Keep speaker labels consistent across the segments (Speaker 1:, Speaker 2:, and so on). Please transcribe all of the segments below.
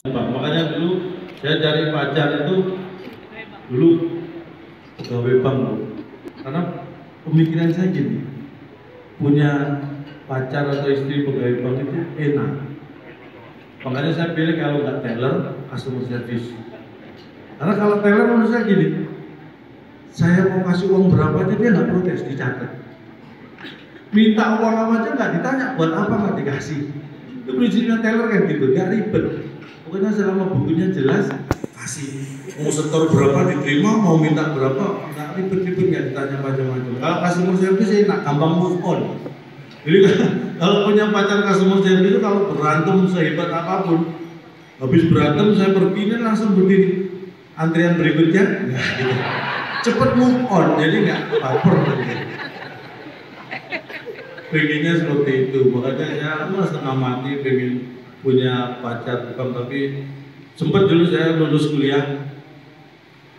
Speaker 1: Makanya dulu saya cari pacar itu dulu pegawai bank, karena pemikiran saya gini, punya pacar atau istri pegawai bank itu enak. Makanya saya pilih kalau nggak teller, customer service. Karena kalau teller menurut saya gini, saya mau kasih uang berapa aja dia nggak protes, dicatat. Minta uang apa aja nggak ditanya, buat apa nggak dikasih. Itu prinsipnya teller kan gitu, nggak ribet. Pokoknya selama bukunya jelas, kasih. Mau setor berapa diterima, mau minta berapa, nggak ribet-ribet, nggak ditanya macam-macam. Kalau customer service enak, gampang move on. Jadi kalau punya pacar customer service itu kalau berantem sehebat apapun, habis berantem saya pergi ini langsung berdiri. Antrian berikutnya, nah, gitu. Cepet move on, jadi nggak baper. Pengennya seperti itu, makanya saya setengah mati pengen punya pacar bukan, tapi sempat dulu saya lulus kuliah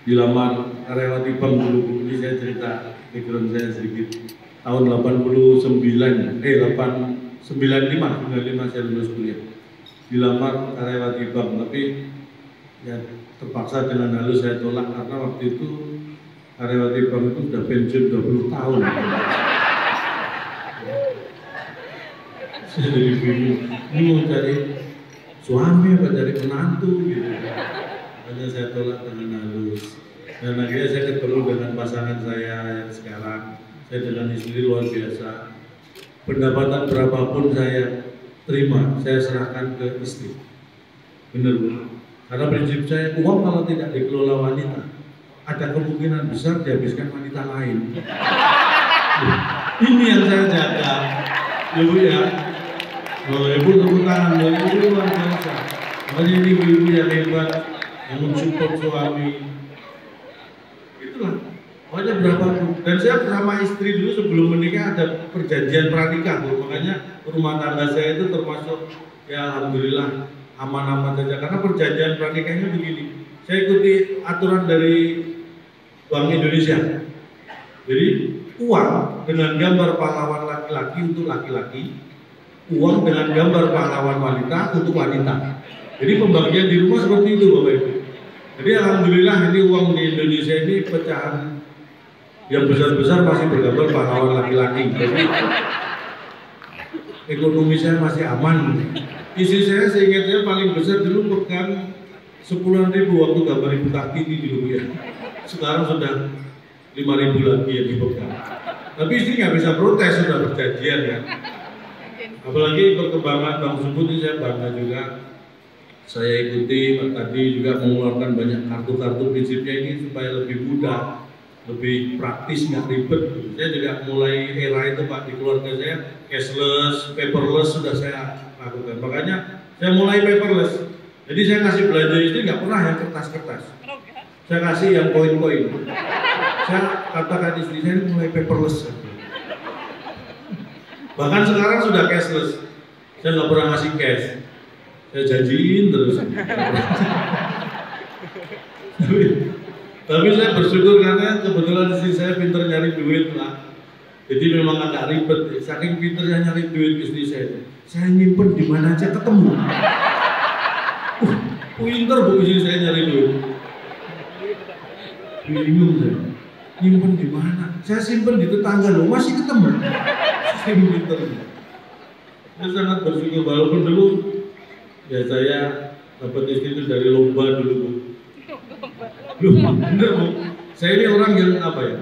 Speaker 1: dilamar karyawati bank dulu. Ini saya cerita background saya sedikit. Tahun 95 saya lulus kuliah, dilamar karyawati bank, tapi ya terpaksa dengan halus saya tolak karena waktu itu karyawati bank itu sudah pensiun 20 tahun. Saya jadi bingung, ini mau cari suami apa cari menantu gitu. Makanya saya tolak dengan halus. Dan akhirnya saya ketemu dengan pasangan saya yang sekarang. Saya dengan istri luar biasa. Pendapatan berapapun saya terima, saya serahkan ke istri. Benar. Karena prinsip saya, uang kalau tidak dikelola wanita, ada kemungkinan besar dihabiskan wanita lain. Ini yang saya jaga, ibu ya. Ibu tepuk tangan, ibu luar biasa. Makanya ini ibu yang hebat, yang mensupport suami. Itulah, makanya berapapun. Dan saya bersama istri dulu sebelum menikah ada perjanjian pranikah, makanya rumah tangga saya itu termasuk ya alhamdulillah aman-aman saja. Karena perjanjian pranikahnya begini, saya ikuti aturan dari Bank Indonesia. Jadi uang dengan gambar pahlawan laki-laki untuk laki-laki, uang dengan gambar pahlawan wanita untuk wanita. Jadi pembagian di rumah seperti itu Bapak Ibu. Jadi alhamdulillah ini uang di Indonesia ini pecahan yang besar-besar masih bergambar pahlawan laki-laki. Jadi ekonomi saya masih aman. Isi saya seingat saya paling besar dulu pegang 10.000 waktu gambar Ibu Kartini dulu ya. Sekarang sudah 5.000 lagi yang dipegang. Tapi istri nggak bisa protes, sudah perjanjian ya. Apalagi perkembangan Bank Sumut ini saya bangga juga. Saya ikuti tadi juga mengeluarkan banyak kartu-kartu, prinsipnya ini supaya lebih mudah, lebih praktis, nggak ribet. Saya juga mulai era itu Pak, di keluarga saya cashless, paperless sudah saya lakukan. Makanya saya mulai paperless. Jadi saya ngasih belanja istri nggak pernah yang kertas-kertas. Saya kasih yang koin-koin. Saya katakan istri saya mulai paperless. Bahkan sekarang sudah cashless. Saya nggak pernah ngasih cash. Saya janjiin terus. Tapi saya bersyukur karena kebetulan istri saya pintar nyari duit lah. Jadi memang agak ribet. Saking pintarnya nyari duit istri saya nyimpen di mana aja ketemu. Pintar bu istri saya nyari duit. Bingung saya. Nyimpen di mana? Saya simpen di tetangga loh, masih ketemu. Saya pintar. Saya sangat bersyukur walaupun dulu ya saya dapat istri itu dari lomba dulu bu. Bener bu. Saya ini orang yang apa ya?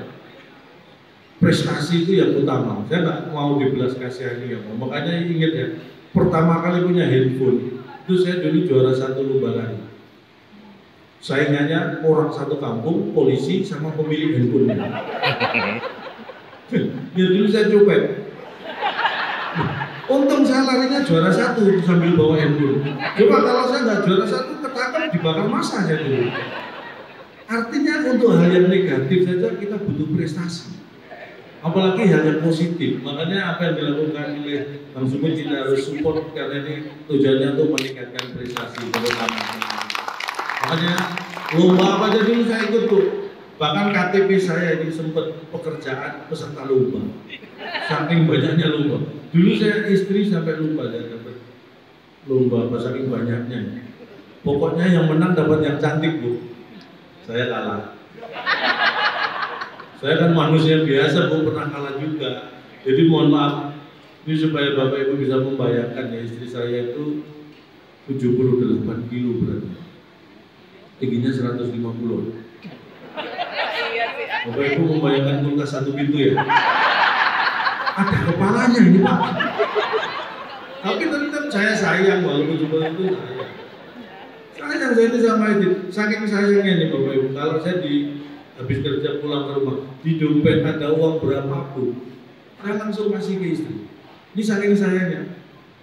Speaker 1: Prestasi itu yang utama. Saya nggak mau dibelas kasihani ya. Makanya ingat ya, pertama kali punya handphone itu saya dulu juara 1 lomba lari. Saingannya orang satu kampung, polisi sama pemilik handphone. Ya dulu saya copet. Untung saya larinya juara 1 sambil bawa handphone. Coba kalau saya nggak juara 1 ketangkap dibakar massa saya dulu. Artinya untuk hal yang negatif saja kita butuh prestasi. Apalagi hal yang positif. Makanya apa yang dilakukan oleh Bank Sumut kita harus support karena ini tujuannya untuk meningkatkan prestasi terutama. Makanya lomba apa aja dulu saya ikut tuh. Bahkan KTP saya ini sempat pekerjaan peserta lomba. Saking banyaknya lomba. Dulu saya istri sampai lupa saya dapat lomba saking banyaknya. Pokoknya yang menang dapat yang cantik, Bu. Saya kalah. Saya kan manusia biasa, Bu, pernah kalah juga. Jadi mohon maaf, ini supaya Bapak Ibu bisa membayangkan ya, istri saya itu 78 kilo beratnya. Tingginya 150. Bapak Ibu membayangkan kulkas satu pintu ya? Ada kepalanya ini, Pak. Tapi tetap saya sayang, walaupun seperti itu sayang. Sayang saya itu sama itu. Saking sayangnya nih Bapak Ibu, kalau saya habis kerja pulang ke rumah, di dompet ada uang berapapun, saya langsung kasih ke istri. Ini saking sayangnya.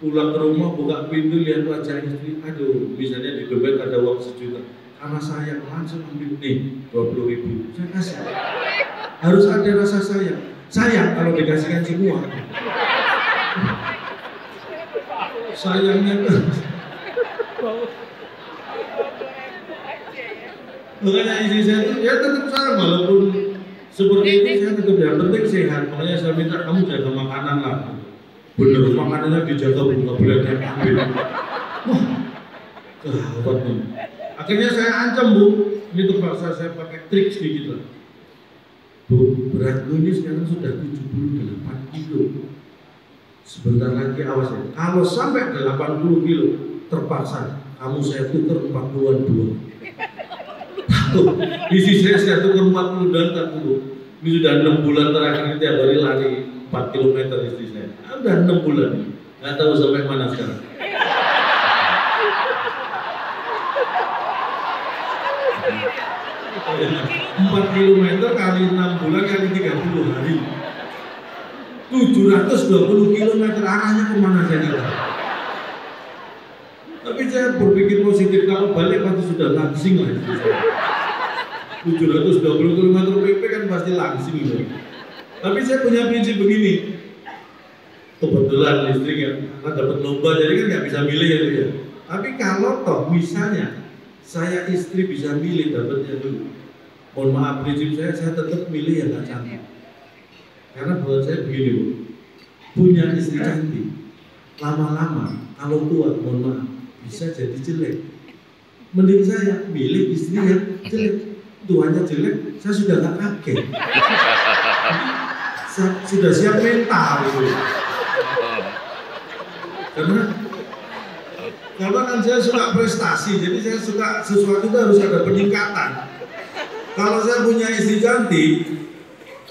Speaker 1: Pulang ke rumah, buka pintu, lihat wajah istri, aduh, misalnya di dompet ada uang 1 juta. Karena sayang, langsung ambil nih 20.000, saya kasih. Harus ada rasa sayang. Sayang kalau dikasihkan semua. Sayangnya makanya istri saya itu ya tetap sayang, walaupun seperti itu saya tetap yang penting sehat. Makanya saya minta kamu jaga makanan lah. Bener, makanannya dijaga, nggak boleh diambil. Wah, gawat nih. Akhirnya saya ancam, Bu, ini terpaksa saya pakai trik sedikit lah. Bu, beratmu ini sekarang sudah 78 kilo. Sebentar lagi awas ya, kalau sampai 80 kilo, terpaksa kamu saya tukar 40-an dua. Isi saya tukar 40 dan 40. Ini sudah 6 bulan terakhir ini tiap hari lari 4 km istri saya. Udah 6 bulan nih, nggak tahu sampai mana sekarang. Empat kilometer kali 6 bulan kali 30 hari, 720 km arahnya kemana saya nggak tahu. Tapi saya berpikir positif, kalau balik pasti sudah langsing lah. 720 km PP kan pasti langsing gitu. Tapi saya punya prinsip begini. Kebetulan listriknya karena dapat lomba jadi kan nggak bisa milih ya. Tapi kalau toh misalnya saya istri bisa milih dapatnya dulu, mohon maaf prinsip saya tetap milih yang nggak cantik. Karena buat saya begini, Bu, punya istri cantik lama-lama kalau tua mohon maaf bisa jadi jelek. Mending saya milih istri yang jelek, tuanya jelek saya sudah nggak kaget. Sudah siap mental gitu. Karena kan saya suka prestasi, jadi saya suka sesuatu itu harus ada peningkatan. Kalau saya punya istri cantik,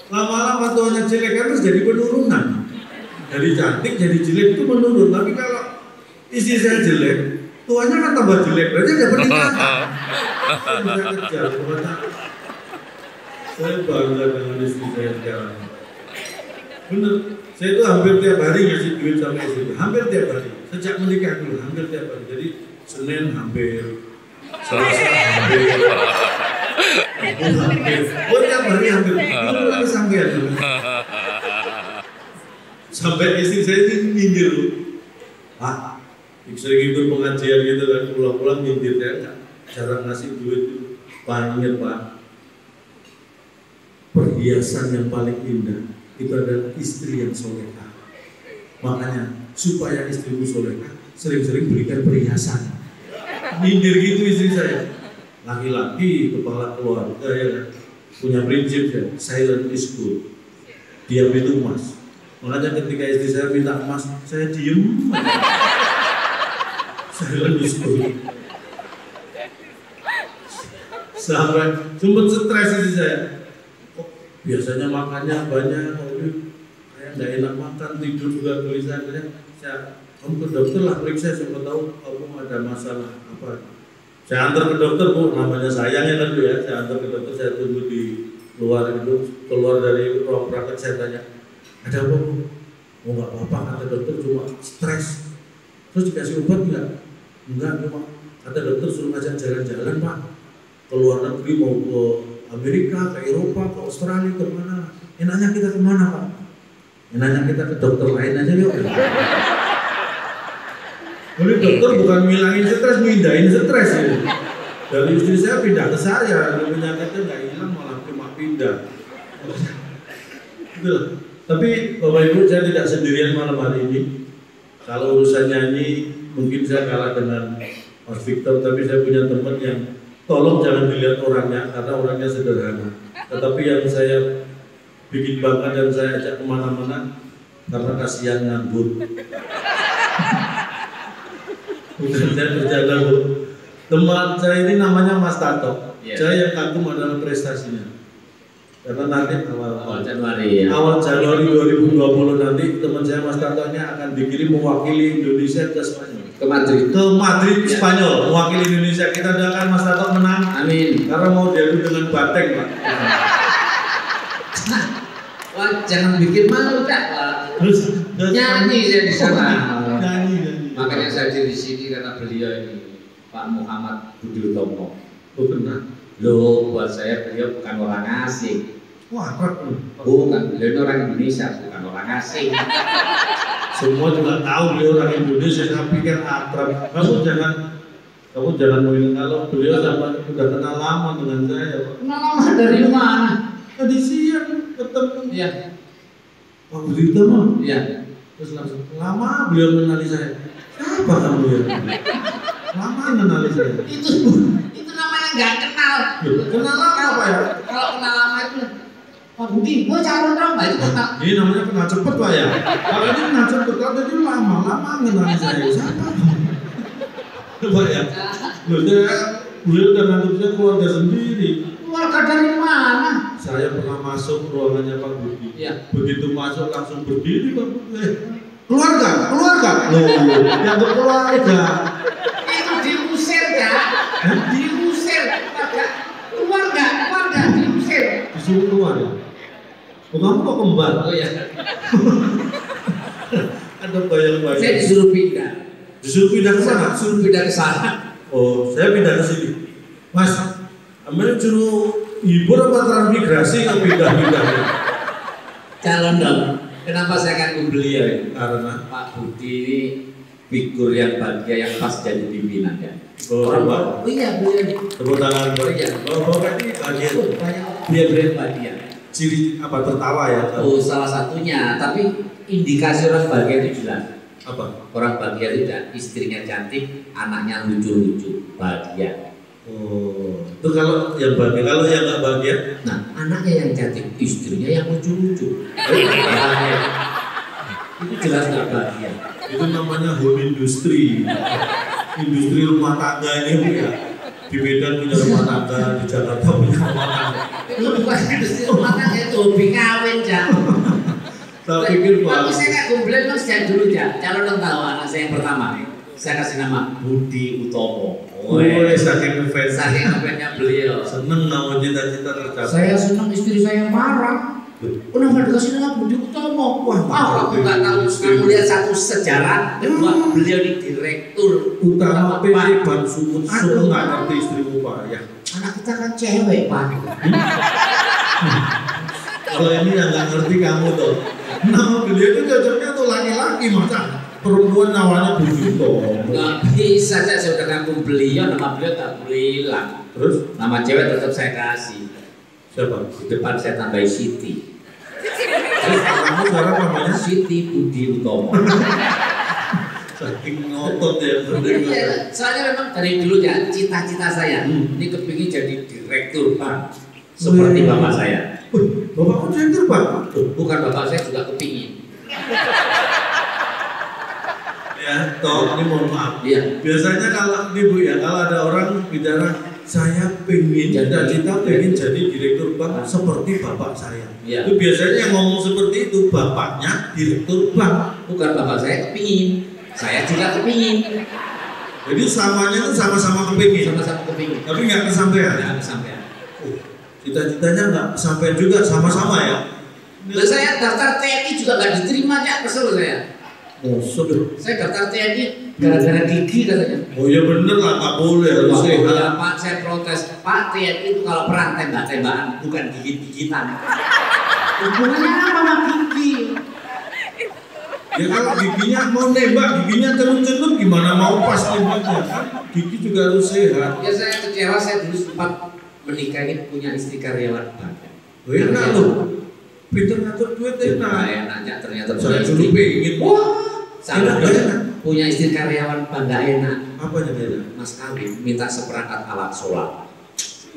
Speaker 1: lama-lama tuanya jelek kan terus jadi penurunan. Dari cantik jadi jelek itu menurun. Tapi kalau istri saya jelek, tuanya kan tambah jelek, berarti ada peningkatan. Saya kejar, saya bangga dengan istri saya sekarang. Bener, saya itu hampir tiap hari ngasih duit sama istri, hampir tiap hari. Sejak menikah dulu, hampir tiap hari. Jadi Senin hampir, Selasa hampir, oh tiap hari hampir. Itu lagi sampai dulu. Sampai istri saya ini nyindir loh. Pak, sering ikut pengajian gitu kan, pulang-pulang nyindir saya nggak jarang ngasih duit itu. Pak, ingat Pak, perhiasan yang paling indah itu adalah istri yang solehah. Makanya supaya istrimu solehah, sering-sering berikan perhiasan. Nyindir gitu istri saya. Laki-laki kepala keluarga ya punya prinsip ya, silent is good. Diam itu emas. Makanya ketika istri saya minta emas, saya diem. Silent is good. Sampai sempat stres istri saya. Biasanya makannya banyak, kayak nggak enak makan, tidur juga gelisah. Kamu ke dokter lah, periksa, siapa tahu kamu ada masalah apa. Saya antar ke dokter, Bu, namanya sayangnya kan ya. Saya antar ke dokter, saya tunggu di luar itu, keluar dari ruang praktek, saya tanya, ada apa, Bu? Oh nggak apa-apa, kata dokter, cuma stres. Terus dikasih obat nggak? Enggak, cuma kata dokter suruh ngajak jalan-jalan, Pak. Ke luar negeri, mau ke Amerika, ke Eropa, ke Australia, kemana? Enaknya kita kemana, Pak? Enaknya kita ke dokter lain aja yuk. Jadi dokter bukan ngilangin stres, mindahin stres ya. Dari istri saya pindah ke saya, penyakitnya nggak hilang malah cuma pindah. Tapi Bapak Ibu, saya tidak sendirian malam hari ini. Kalau urusan nyanyi mungkin saya kalah dengan Mas Victor, tapi saya punya teman yang tolong jangan dilihat orangnya karena orangnya sederhana. Tetapi yang saya bikin bangga dan saya ajak kemana-mana karena kasihan nganggur. Bukan saya bercanda Bu. Teman saya ini namanya Mas Tato. Saya yang kagum adalah prestasinya. Karena nanti awal Januari 2020 nanti teman saya Mas Tato akan dikirim mewakili Indonesia ke Spanyol. Ke Madrid Spanyol, mewakili Indonesia. Kita doakan Mas Tato menang. Amin. Karena mau diadu dengan Banteng, Pak.
Speaker 2: Wah, jangan bikin malu Kak. Nyanyi saya di sana.
Speaker 1: Nyanyi.
Speaker 2: Makanya saya di sini karena beliau ini Pak Muhammad Budi Utomo.
Speaker 1: Oh benar.
Speaker 2: Loh, buat saya beliau bukan orang asing.
Speaker 1: Wah,
Speaker 2: bukan, beliau orang Indonesia, bukan orang asing.
Speaker 1: Semua juga tahu beliau orang Indonesia, saya pikir akrab. Kamu jangan mungkin kalau beliau sudah kenal lama dengan saya.
Speaker 2: Kenal lama dari mana?
Speaker 1: Tadi siang ketemu.
Speaker 2: Iya.
Speaker 1: Pak Budi Utomo.
Speaker 2: Iya.
Speaker 1: Terus langsung lama beliau mengenali saya. Siapa kamu ya? Lama mengenali saya.
Speaker 2: Itu namanya nggak kenal.
Speaker 1: Kenal lama Pak ya?
Speaker 2: Kalau kenal lama itu Pak Budi, gue calon dong, Pak itu kenal.
Speaker 1: Ini namanya kenal cepet Pak ya. Kalau ini kenal cepet, kalau itu lama mengenali saya. Siapa? Pak ya. Beliau udah nganggap saya keluarga sendiri.
Speaker 2: Keluarga dari mana?
Speaker 1: Saya pernah masuk ruangannya Pak Budi.
Speaker 2: Iya.
Speaker 1: Begitu masuk langsung berdiri Pak Budi. Keluarga. Loh, yang keluarga.
Speaker 2: Itu diusir ya. Diusir. Keluarga, diusir.
Speaker 1: Disuruh keluar ya. Oh, kamu kok kembar?
Speaker 2: Oh ya.
Speaker 1: Ada bayang-bayang.
Speaker 2: Saya disuruh pindah.
Speaker 1: Disuruh pindah ke sana?
Speaker 2: Disuruh pindah ke sana.
Speaker 1: Oh, saya pindah ke sini. Mas, Amel suruh hibur apa transmigrasi ke pindah-pindah?
Speaker 2: Calon dong. Kenapa saya akan beliau ini?
Speaker 1: Karena
Speaker 2: Pak Budi ini figur yang bahagia yang pas jadi pimpinan ya.
Speaker 1: Oh
Speaker 2: iya beliau.
Speaker 1: tepuk tangan.
Speaker 2: Oh iya.
Speaker 1: Kan ini bahagia.
Speaker 2: Banyak beliau bahagia.
Speaker 1: Ciri apa tertawa ya?
Speaker 2: Oh salah satunya. Tapi indikasi orang bahagia itu jelas.
Speaker 1: Apa?
Speaker 2: Orang bahagia itu istrinya cantik, anaknya lucu-lucu, bahagia.
Speaker 1: Oh, itu kalau yang bahagia, kalau yang nggak bahagia?
Speaker 2: Nah, anaknya yang cantik, istrinya yang lucu-lucu. Itu jelas nggak bahagia.
Speaker 1: Itu namanya home industry. Industri rumah tangga ini ya. Di Medan punya rumah tangga, di Jakarta punya rumah tangga.
Speaker 2: Itu bukan industri rumah tangga, itu hobi kawin, Cak.
Speaker 1: Saya pikir
Speaker 2: Tapi saya nggak komplain mas sejak dulu ya. Calon tahu anak saya yang pertama. Saya kasih nama Budi Utomo.
Speaker 1: Saking ngefans.
Speaker 2: Saking ngefansnya beliau.
Speaker 1: Seneng mau cita-cita tercapai.
Speaker 2: Saya senang istri saya marah. Kenapa dikasih nama Budi Utomo? Wah, aku nggak tahu. Kamu lihat satu sejarah. Kedua beliau ini direktur
Speaker 1: utama PT Bank Sumut. Aku nggak ngerti istrimu Pak ya.
Speaker 2: Anak kita kan cewek Pak.
Speaker 1: Kalau ini yang nggak ngerti kamu tuh. Nama beliau itu cocoknya tuh laki-laki masa perempuan namanya Budi Utomo.
Speaker 2: Nggak bisa saya sudah ngaku beliau, nama beliau tak bilang.
Speaker 1: Terus
Speaker 2: nama cewek tetap saya kasih.
Speaker 1: siapa?
Speaker 2: Di depan saya tambahin Siti.
Speaker 1: Terus kamu sekarang namanya
Speaker 2: Siti Budi Utomo.
Speaker 1: saking ngotot ya.
Speaker 2: Iya, soalnya memang dari dulu ya cita-cita saya ini kepingin jadi direktur bank seperti bapak saya.
Speaker 1: Bapakku direktur Pak?
Speaker 2: Bukan bapak saya juga kepingin.
Speaker 1: Ya, toh ini mohon maaf.
Speaker 2: Iya.
Speaker 1: Biasanya kalau ini Bu ya, kalau ada orang bicara saya pengen cita-cita pengen jadi direktur bank seperti bapak saya.
Speaker 2: Iya.
Speaker 1: Itu biasanya yang ngomong seperti itu bapaknya direktur bank.
Speaker 2: Bukan bapak saya kepingin, saya juga kepingin.
Speaker 1: Jadi samanya itu sama-sama kepingin.
Speaker 2: Sama-sama kepingin.
Speaker 1: Tapi nggak kesampaian.
Speaker 2: Nggak kesampaian.
Speaker 1: Cita-citanya nggak kesampaian juga sama-sama ya.
Speaker 2: Lah saya daftar TNI juga nggak diterima ya, kesel saya.
Speaker 1: Oh, sudah.
Speaker 2: Saya daftar TNI gara-gara gigi katanya.
Speaker 1: Oh ya bener lah, nggak boleh harus sehat.
Speaker 2: Ya, Pak, saya protes. Pak, TNI itu kalau perang tembak-tembakan, bukan gigit-gigitan. Hubungannya apa sama gigi?
Speaker 1: Ya kalau giginya mau nembak, giginya cenut-cenut gimana mau pas nembaknya kan? Gigi juga harus sehat.
Speaker 2: Ya saya kecewa, saya dulu sempat menikah ini punya istri karyawan bank.
Speaker 1: Oh enak loh. Pinter ngatur duit enak.
Speaker 2: Enaknya ternyata
Speaker 1: Saya
Speaker 2: punya
Speaker 1: dulu
Speaker 2: istri.
Speaker 1: pengen.
Speaker 2: Wah, Sama
Speaker 1: Enak, enak.
Speaker 2: punya istri karyawan bangga enak.
Speaker 1: Apa yang beda?
Speaker 2: Mas kawin minta seperangkat alat sholat.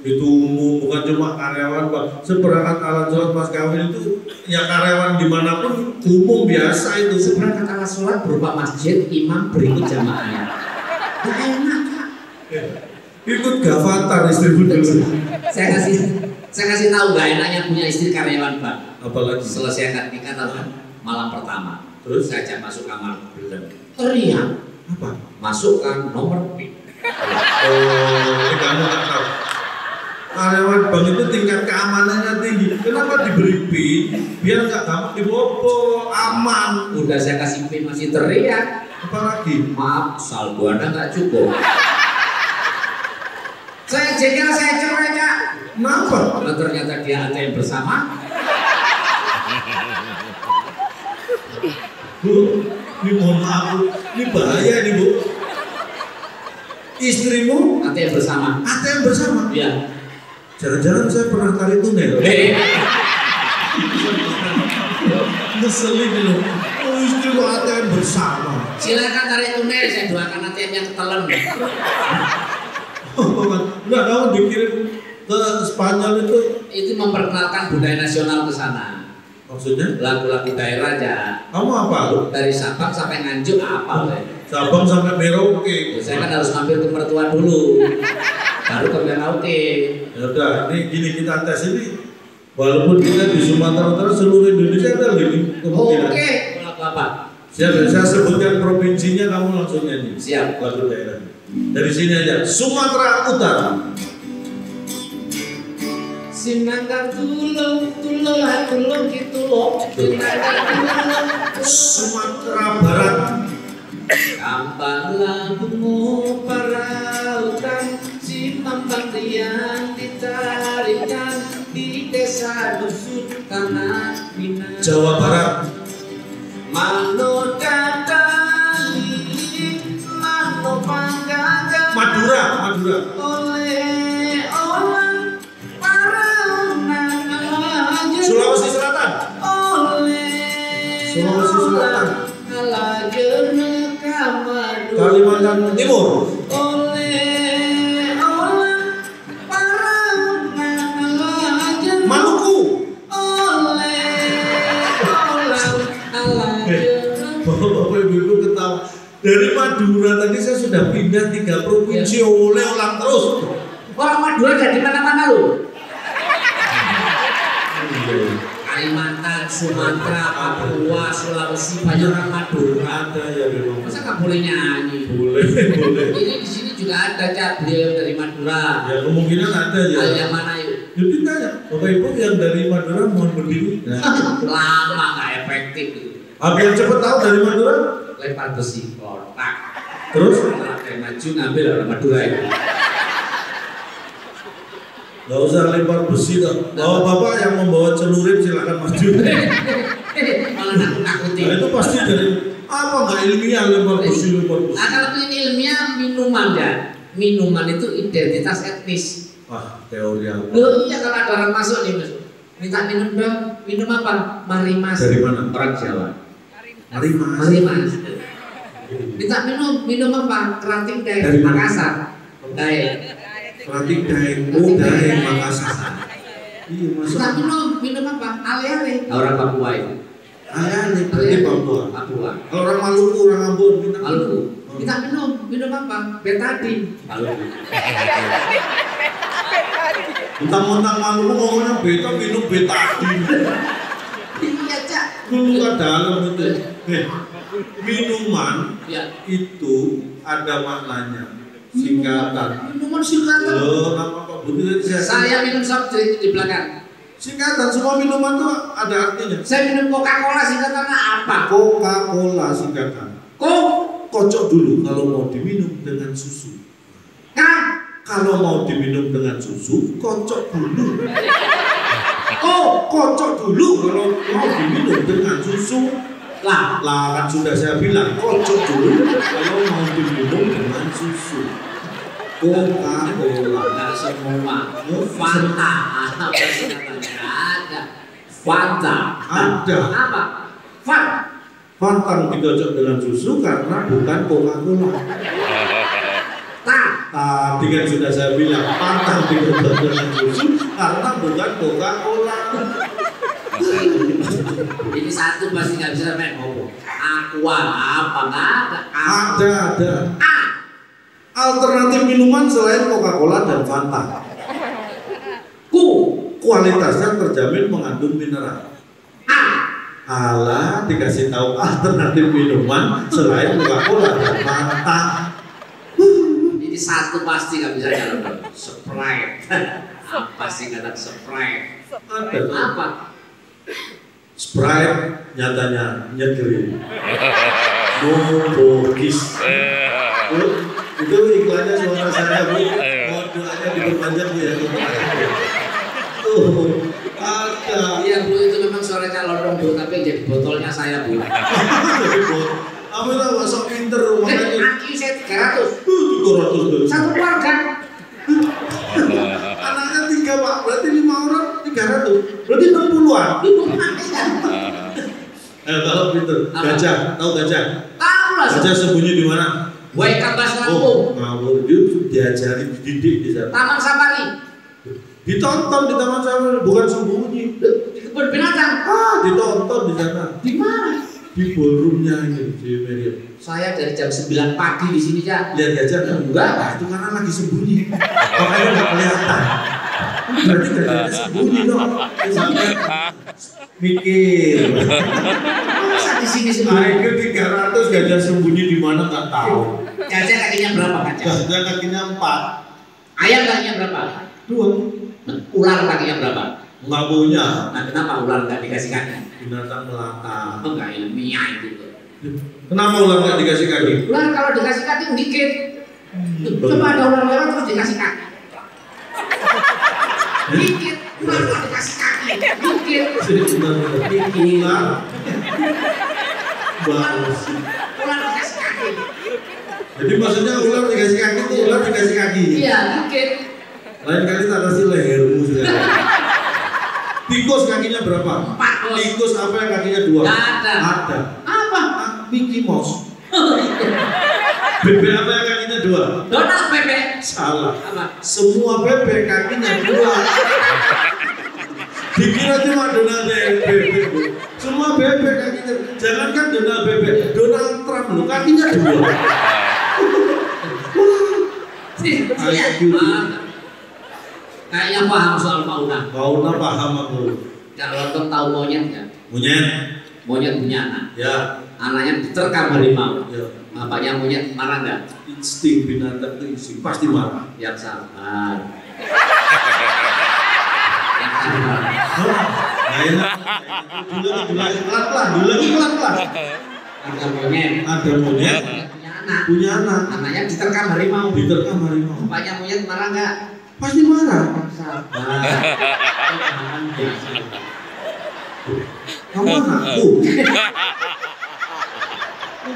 Speaker 1: Itu umum, bukan cuma karyawan, Pak. Seperangkat alat sholat mas kawin itu ya karyawan dimanapun umum biasa itu.
Speaker 2: Seperangkat alat sholat berupa masjid, imam berikut jamaahnya. Nah, enak Kak.
Speaker 1: Ikut gavatar istri dulu.
Speaker 2: Saya kasih tahu gak enaknya punya istri karyawan Pak.
Speaker 1: Apalagi
Speaker 2: Selesai akad nikah tahu kan? Malam pertama.
Speaker 1: Terus?
Speaker 2: Saya ajak masuk kamar belum. Teriak.
Speaker 1: apa?
Speaker 2: Masukkan nomor PIN.
Speaker 1: Oh, ini kamu nggak tahu. Karyawan bank itu tingkat keamanannya tinggi. Kenapa diberi PIN? Biar nggak gampang dibobol, aman.
Speaker 2: Udah saya kasih PIN masih teriak.
Speaker 1: Apalagi?
Speaker 2: Maaf, saldo Anda nggak cukup. Saya jengkel, saya cerai Kak.
Speaker 1: Kenapa?
Speaker 2: Karena ternyata dia ATM bersama.
Speaker 1: Bu, ini mohon maaf, Bu. Ini bahaya nih Bu. Istrimu
Speaker 2: ATM bersama.
Speaker 1: ATM bersama?
Speaker 2: Iya.
Speaker 1: Jangan-jangan saya pernah tarik tunai. Ngeselin loh. Oh, istriku ATM bersama.
Speaker 2: Silakan tarik tunai, saya doakan ATM yang ketelen.
Speaker 1: Enggak, kamu dikirim ke Spanyol itu.
Speaker 2: Itu memperkenalkan budaya nasional ke sana.
Speaker 1: Maksudnya?
Speaker 2: Lagu-lagu daerah aja.
Speaker 1: Kamu apa lu?
Speaker 2: Dari Sabang sampai Nganjuk apa saya?
Speaker 1: Sabang sampai Merauke.
Speaker 2: Saya kan harus mampir ke mertua dulu. Baru ke Merauke.
Speaker 1: Ya udah, ini gini kita tes ini. Walaupun kita di Sumatera Utara seluruh Indonesia ada lebih kemungkinan.
Speaker 2: Oke, Bapak.
Speaker 1: Siap, saya sebutkan provinsinya kamu langsung nyanyi.
Speaker 2: Siap.
Speaker 1: Lagu daerah. Dari sini aja. Sumatera Utara.
Speaker 2: Sinangkan tulung gitu loh.
Speaker 1: Sumatera Barat.
Speaker 2: Kampanglah bunga parautan, si mambang yang ditarikan di desa dusun tanah Minang.
Speaker 1: Jawa Barat.
Speaker 2: Mano datang, mano panggagan.
Speaker 1: Madura.
Speaker 2: Oleh orang parautan aja.
Speaker 1: Sulawesi Selatan.
Speaker 2: Oleh
Speaker 1: Sulawesi Selatan. Kalimantan Timur. Maluku. Bapak Ibu ketawa. Dari Madura tadi saya sudah pindah 3 provinsi oleh ulang terus.
Speaker 2: Orang Madura dari mana-mana loh. Kalimantan, Sumatera, Papua, Sulawesi, banyak orang Madura.
Speaker 1: Ada ya memang.
Speaker 2: Masa nggak boleh nyanyi?
Speaker 1: Boleh.
Speaker 2: Ini di sini juga ada Cak, beliau dari Madura.
Speaker 1: Ya kemungkinan ada ya.
Speaker 2: Ayo yang mana yuk?
Speaker 1: Jadi tanya, Bapak Ibu yang dari Madura mohon berdiri. Nah.
Speaker 2: Lama nggak efektif itu.
Speaker 1: Apa yang cepet tahu dari Madura?
Speaker 2: Lempar besi, kotak.
Speaker 1: Terus?
Speaker 2: Setelah kayak maju ngambil orang Madura itu.
Speaker 1: Gak usah lempar besi dong. Bawa bapak yang membawa celurit silakan maju.
Speaker 2: Malah nakut-nakuti.
Speaker 1: Nah, itu pasti dari apa nggak ilmiah lempar besi.
Speaker 2: Nah kalau ini ilmiah minuman ya. Minuman itu identitas etnis.
Speaker 1: Wah, teori apa?
Speaker 2: Loh iya kalau ada orang masuk nih mas, minta minum dong. Minum apa? Marimas.
Speaker 1: Dari mana?
Speaker 2: Orang Jawa.
Speaker 1: Marimas.
Speaker 2: Marimas. Minta minum apa? Kerating
Speaker 1: Dari
Speaker 2: dari
Speaker 1: mana?
Speaker 2: Makassar. Daeng.
Speaker 1: Kerating Daeng, Daeng Makassar. Iya
Speaker 2: Minta
Speaker 1: masuk.
Speaker 2: minum apa? Ale-ale. Orang Papua itu.
Speaker 1: Ini berarti Papua.
Speaker 2: Papua.
Speaker 1: Kalau orang Maluku, orang Ambon, minta
Speaker 2: Maluku. Minta minum apa? Betadine. Maluku.
Speaker 1: Mentang-mentang Maluku ngomongnya beta minum betadine.
Speaker 2: Iya Cak.
Speaker 1: Luka dalam itu. Minuman
Speaker 2: Ya.
Speaker 1: itu ada maknanya. Singkatan.
Speaker 2: Minuman singkatan.
Speaker 1: Loh, nama Pak Budi
Speaker 2: Saya minum soft drink di belakang.
Speaker 1: singkatan, semua minuman tuh ada artinya.
Speaker 2: Saya minum Coca-Cola singkatannya apa?
Speaker 1: Coca-Cola singkatan. Kocok dulu kalau mau diminum dengan susu. Kalau mau diminum dengan susu, kocok dulu. Kocok dulu kalau mau diminum dengan susu. Lah kan sudah saya bilang, kocok dulu kalau mau diminum dengan susu. Coca-Cola.
Speaker 2: Enggak semua. Fanta. Apa singkatannya? Ada. Fanta.
Speaker 1: Ada.
Speaker 2: Apa? Fanta.
Speaker 1: Pantang dikocok dengan susu karena bukan Coca-Cola. Tadi kan sudah saya bilang pantang dikocok dengan susu karena bukan Coca-Cola.
Speaker 2: Ini satu pasti nggak bisa main ngomong. Aqua apa nggak ada?
Speaker 1: Ada.
Speaker 2: A.
Speaker 1: Alternatif minuman selain Coca-Cola dan Fanta. Kualitasnya terjamin mengandung mineral.
Speaker 2: A.
Speaker 1: Alah, dikasih tahu alternatif minuman selain Coca-Cola dan Fanta.
Speaker 2: Ini satu pasti nggak bisa jalan. Sprite. Apa sih kata Sprite?
Speaker 1: Ada.
Speaker 2: Apa?
Speaker 1: Sprite nyatanya nyegerin. Bogis. Itu iklannya suara saya, Bu. Mohon doanya diperpanjang, Bu ya. Tuh, ada.
Speaker 2: Iya, Bu, itu memang suaranya lorong, Bu, tapi jadi botolnya saya, Bu.
Speaker 1: Apa lah, masuk pinter rumahnya.
Speaker 2: Aki saya 300.
Speaker 1: 300.
Speaker 2: Satu keluarga.
Speaker 1: Anaknya 3, Pak. Berarti 5 orang 300. Berarti 60-an.
Speaker 2: Ibu makanya.
Speaker 1: Kalau pinter. Gajah, tahu gajah?
Speaker 2: Tahu lah.
Speaker 1: Gajah sembunyi di mana?
Speaker 2: Woi, Kabas
Speaker 1: Oh,
Speaker 2: Lampung.
Speaker 1: ngawur. Dia diajari, dididik di sana.
Speaker 2: Taman Safari.
Speaker 1: Ditonton di taman safari, bukan sembunyi.
Speaker 2: Di kebun binatang.
Speaker 1: Ditonton di sana.
Speaker 2: Di mana?
Speaker 1: Di ballroomnya ini, di Meriam.
Speaker 2: Saya dari jam 9 pagi di sini, Cak.
Speaker 1: Lihat gajah kan?
Speaker 2: Enggak.
Speaker 1: Nah, itu karena lagi sembunyi. Makanya nggak kelihatan. Berarti gajahnya sembunyi dong. Sampai mikir.
Speaker 2: Masa di sini sembunyi?
Speaker 1: Naik ke 300 gajah sembunyi di mana nggak tahu.
Speaker 2: Gajah kakinya berapa, Kak?
Speaker 1: Gajah kakinya 4.
Speaker 2: Ayam kakinya berapa?
Speaker 1: 2.
Speaker 2: Ular kakinya berapa?
Speaker 1: Nggak punya.
Speaker 2: Nah, kenapa ular nggak dikasih kaki?
Speaker 1: Binatang melata.
Speaker 2: Oh, nggak ilmiah itu.
Speaker 1: Kenapa ular nggak dikasih kaki?
Speaker 2: Ular kalau dikasih kaki dikit. Coba ada ular lewat terus dikasih kaki. Dikit. Ular kalau dikasih kaki. Dikit.
Speaker 1: Ular. Bagus.
Speaker 2: Ular dikasih kaki.
Speaker 1: Jadi maksudnya ular dikasih kaki itu ular dikasih kaki.
Speaker 2: Iya, dikit.
Speaker 1: Lain kali tak kasih lehermu sekarang. Tikus kakinya berapa?
Speaker 2: 4, Bos.
Speaker 1: Tikus apa yang kakinya 2?
Speaker 2: Nggak ada.
Speaker 1: Ada.
Speaker 2: Apa?
Speaker 1: Mickey Mouse. Bebek apa yang kakinya 2?
Speaker 2: Donald bebek.
Speaker 1: Salah.
Speaker 2: Apa?
Speaker 1: Semua bebek kakinya 2. Dikira cuma Donald bebek. Semua bebek kakinya. Jangankan Donald bebek, Donald Trump loh kakinya 2.
Speaker 2: Kayaknya paham soal fauna.
Speaker 1: Fauna paham aku.
Speaker 2: Kak Lontong tahu monyet nggak?
Speaker 1: Monyet.
Speaker 2: Monyet punya anak.
Speaker 1: Ya.
Speaker 2: Anaknya diterkam harimau.
Speaker 1: Ya.
Speaker 2: Bapaknya monyet marah nggak?
Speaker 1: Insting binatang itu insting pasti marah.
Speaker 2: Yang sabar. Yang sabar.
Speaker 1: Nah, enak. Dulu pelan-pelan.
Speaker 2: Ada monyet.
Speaker 1: Ada monyet
Speaker 2: Punya anak.
Speaker 1: punya anak.
Speaker 2: Anaknya diterkam harimau.
Speaker 1: Diterkam harimau.
Speaker 2: Bapaknya monyet marah nggak?
Speaker 1: Pasti marah.
Speaker 2: Yang sabar.
Speaker 1: Kamu anakku.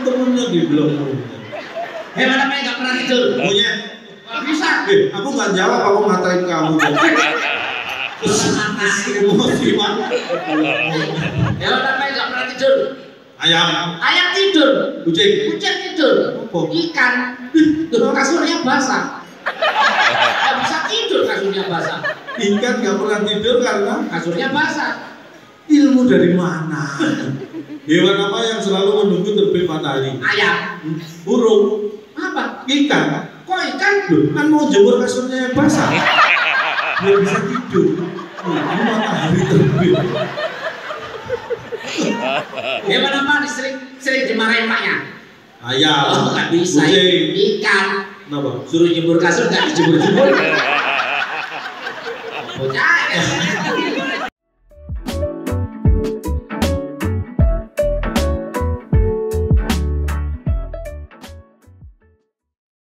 Speaker 1: Temennya di blog.
Speaker 2: Mana nggak pernah tidur?
Speaker 1: Monyet.
Speaker 2: Bisa.
Speaker 1: Aku nggak jawab, aku ngatain kamu. Emosi banget.
Speaker 2: Mana nggak pernah tidur?
Speaker 1: Ayam.
Speaker 2: Ayam tidur.
Speaker 1: Kucing.
Speaker 2: Kucing tidur.
Speaker 1: Apa?
Speaker 2: Ikan. Kasurnya basah. Nggak bisa tidur kasurnya basah.
Speaker 1: Ikan nggak pernah tidur karena
Speaker 2: Kasurnya basah.
Speaker 1: ilmu dari mana? Hewan apa yang selalu menunggu terbit matahari?
Speaker 2: Ayam.
Speaker 1: Burung.
Speaker 2: Apa?
Speaker 1: Ikan.
Speaker 2: Kok ikan?
Speaker 1: Loh, kan mau jemur kasurnya yang basah. Biar bisa tidur. Ini matahari terbit.
Speaker 2: Hewan apa sering dimarahin paknya?
Speaker 1: Ayam.
Speaker 2: Oh, nggak bisa.
Speaker 1: Kucing.
Speaker 2: Ikan.
Speaker 1: Kenapa?
Speaker 2: Suruh jemur kasur nggak dijemur-jemur. Bocah.